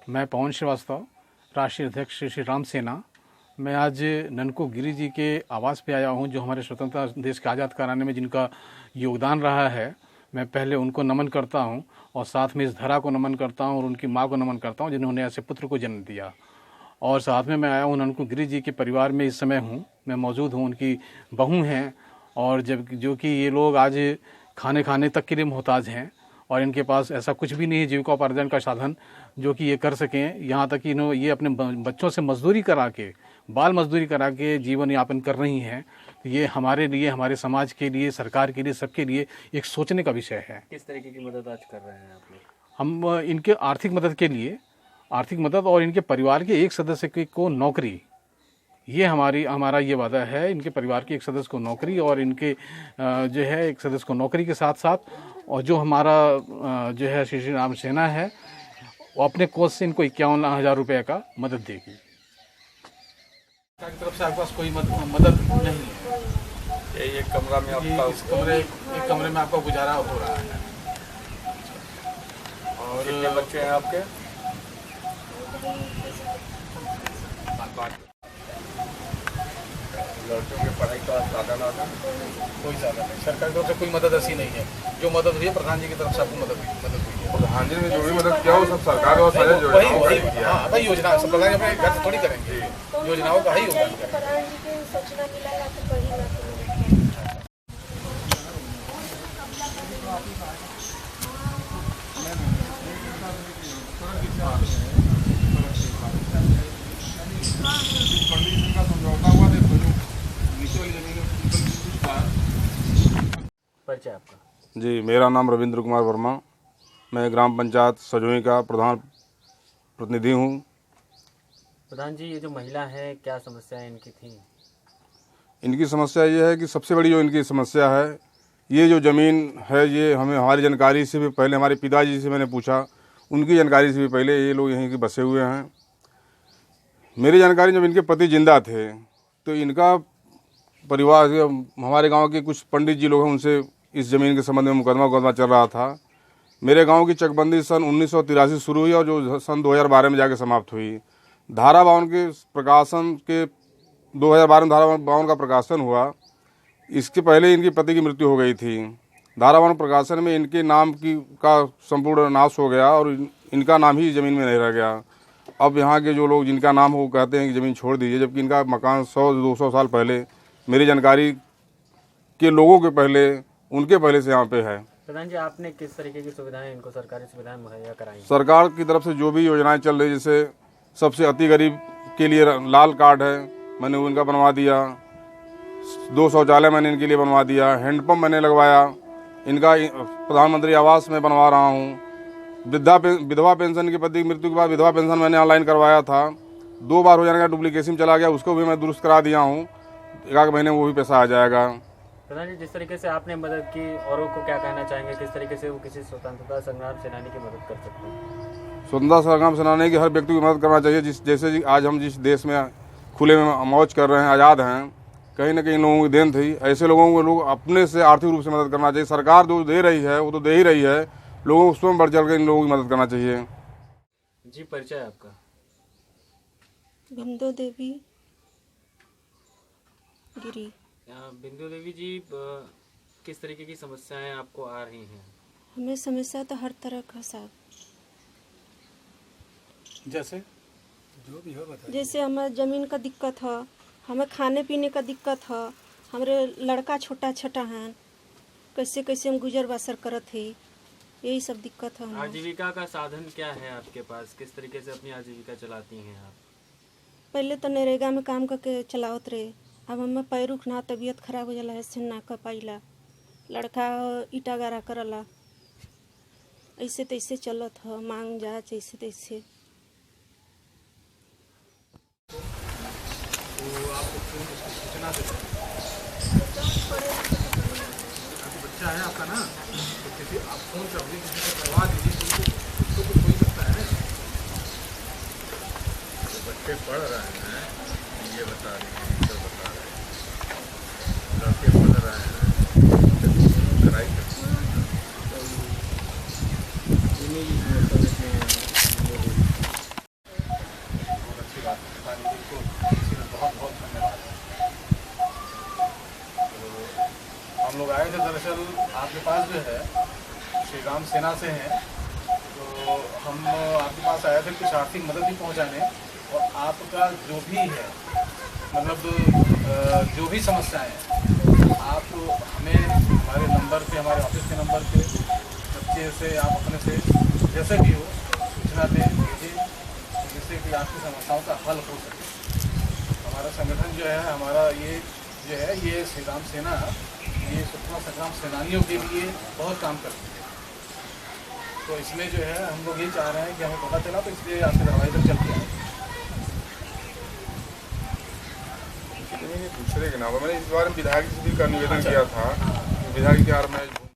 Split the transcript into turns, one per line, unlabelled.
मैं पवन श्रीवास्तव, राष्ट्रीय अध्यक्ष श्री राम सेना। मैं आज ननकू गिरी जी के आवास पे आया हूँ, जो हमारे स्वतंत्रता देश के आज़ाद कराने में जिनका योगदान रहा है। मैं पहले उनको नमन करता हूँ और साथ में इस धरा को नमन करता हूँ और उनकी माँ को नमन करता हूँ जिन्होंने ऐसे पुत्र को जन्म दिया। और साथ में मैं आया हूँ ननकू गिरी जी के परिवार में इस समय हूँ, मैं मौजूद हूँ। उनकी बहू हैं और जो कि ये लोग आज खाने तक के लिए मोहताज हैं और इनके पास ऐसा कुछ भी नहीं है जीविकोपार्जन का साधन जो कि ये कर सकें। यहाँ तक कि ये अपने बच्चों से मजदूरी करा के, बाल मजदूरी करा के जीवन यापन कर रही हैं। तो ये हमारे लिए, हमारे समाज के लिए, सरकार के लिए, सबके लिए एक सोचने का विषय है।
किस तरीके की मदद आज कर रहे हैं आप लोग?
हम इनके आर्थिक मदद के लिए, आर्थिक मदद और इनके परिवार के एक सदस्य को नौकरी, ये हमारा ये वादा है। इनके परिवार के एक सदस्य को नौकरी और इनके जो है एक सदस्य को नौकरी के साथ साथ, और जो हमारा जो है श्री राम सेना है वो अपने कोष से इनको 51,000 रुपये का मदद देगी। सरकार की तरफ से आपके पास कोई मदद नहीं है।
ये कमरा में आपका
एक कमरे में आपका गुजारा हो रहा है। और
कितने बच्चे हैं आपके? लड़कियों की पढ़ाई का साधन आता
कोई साधन नहीं, सरकार की तरफ से कोई मदद ऐसी नहीं है। जो मदद हुई है प्रधान जी की तरफ से आपको मदद हुई है।
प्रधान जी ने जो भी मदद किया वो सब सरकार और साझा जो
वही योजना सब प्रधान जी अपने घर से थोड़ी करेंगे, योजनाओं का ही योगदान करेंगे।
प्रधान जी के सूचना मिला तो कहीं ना
परिचय आपका?
जी, मेरा नाम रविंद्र कुमार वर्मा, मैं ग्राम पंचायत सजोई का प्रधान प्रतिनिधि हूँ।
प्रधान जी, ये जो महिला है क्या समस्याएं इनकी थी?
इनकी समस्या ये है कि सबसे बड़ी जो इनकी समस्या है, ये जो ज़मीन है ये हमारी जानकारी से भी पहले, हमारे पिताजी से मैंने पूछा, उनकी जानकारी से भी पहले ये लोग यहीं के बसे हुए हैं। मेरी जानकारी जब इनके पति जिंदा थे तो इनका परिवार, हमारे गांव के कुछ पंडित जी लोग हैं, उनसे इस ज़मीन के संबंध में मुकदमा चल रहा था। मेरे गांव की चकबंदी सन 1983 शुरू हुई और जो सन 2012 में जाके समाप्त हुई। धारा 52 के प्रकाशन के 2012 में धारा 52 का प्रकाशन हुआ। इसके पहले इनकी पति की मृत्यु हो गई थी। धारा 52 प्रकाशन में इनके नाम का संपूर्ण नाश हो गया और इनका नाम ही ज़मीन में नहीं रह गया। अब यहाँ के जो लोग जिनका नाम हो वो कहते हैं कि ज़मीन छोड़ दीजिए, जबकि इनका मकान 100-200 साल पहले, मेरी जानकारी के लोगों के पहले, उनके पहले से यहाँ पे है।
प्रधान जी, आपने किस तरीके की सुविधाएं इनको, सरकारी सुविधाएं मुहैया कराई?
सरकार की तरफ से जो भी योजनाएं चल रही, जैसे सबसे अति गरीब के लिए लाल कार्ड है, मैंने वो इनका बनवा दिया। 2 शौचालय मैंने इनके लिए बनवा दिया। हैंडपम्प मैंने लगवाया। इनका प्रधानमंत्री आवास में बनवा रहा हूँ। विधवा पेंशन के पति की मृत्यु के बाद विधवा पेंशन मैंने ऑनलाइन करवाया था। 2 बार हो जाने का डुप्लीकेशन चला गया, उसको भी मैं दुरुस्त करा दिया हूँ। 1 महीने में वो भी पैसा आ जाएगा।
प्रधान जी, जिस तरीके से आपने मदद की, औरों को क्या कहना चाहेंगे? किस तरीके से वो किसी स्वतंत्रता संग्राम सेनानी की मदद कर सकते हैं?
स्वतंत्रता संग्राम सेनानी की हर व्यक्ति की मदद करना चाहिए। जैसे आज हम जिस देश में खुले में मौज कर रहे हैं, आज़ाद हैं, कहीं ना कहीं लोगों की देन थी। ऐसे लोगों को लोग अपने से आर्थिक रूप से मदद करना चाहिए। सरकार जो दे रही है वो तो दे ही रही है, लोगों उसमें बढ़ चढ़ कर इन लोगों की मदद करना चाहिए।
जी, परिचय आपका?
बिंदु देवी गिरी।
बिंदु देवी जी, किस तरीके की समस्याएं आपको आ रही हैं?
हमें समस्या तो हर तरह का साहब,
जैसे जो भी हो बताइए।
जैसे हमें ज़मीन का दिक्कत है, हमें खाने पीने का दिक्कत है, हमारे लड़का छोटा है, कैसे हम गुजर बसर करत है, यही सब दिक्कत है।
आजीविका का साधन क्या है आपके पास? किस तरीके से अपनी आजीविका चलाती हैं आप?
पहले तो नरेगा में काम करके चलावत रहे, अब हमें पैरुख ना, तबीयत खराब हो जाला ऐसे ना कर पाइला, लड़का ईटा गारा करला, ऐसे तैसे चलत है, मांग जा जैसे तैसे।
बच्चा है आपका ना, तो किसी आप फोन कर दीजिए, किसी को करवा दीजिए, तो कुछ हो ही सकता है।
बच्चे पढ़ रहे हैं, ये बता रहे हैं, तो बता रहे हैं, लड़के पढ़ रहे हैं, कराई करते हैं।
थे दरअसल आपके पास जो है श्री राम सेना से हैं, तो हम आपके पास आए थे कुछ आर्थिक मदद भी पहुंचाने, और आपका जो भी है मतलब जो भी समस्याएं हैं आप हमें हमारे नंबर पे, हमारे ऑफिस के नंबर पे बच्चे से आप अपने से जैसे भी हो सूचना दें, भेजें, जिससे कि आपकी समस्याओं का हल हो सके। हमारा संगठन जो है, हमारा ये जो है ये श्री राम सेना, ये स्वतंत्रता संग्राम सेनानियों के लिए बहुत काम करती है। तो इसमें जो है हम लोग ये चाह रहे हैं कि हमें पता चला, तो इसलिए आपके दरवाजे तक चल के आए।
दूसरे के नाम मैंने इस बार विधायक जी का निवेदन किया था, विधायक के यार मैं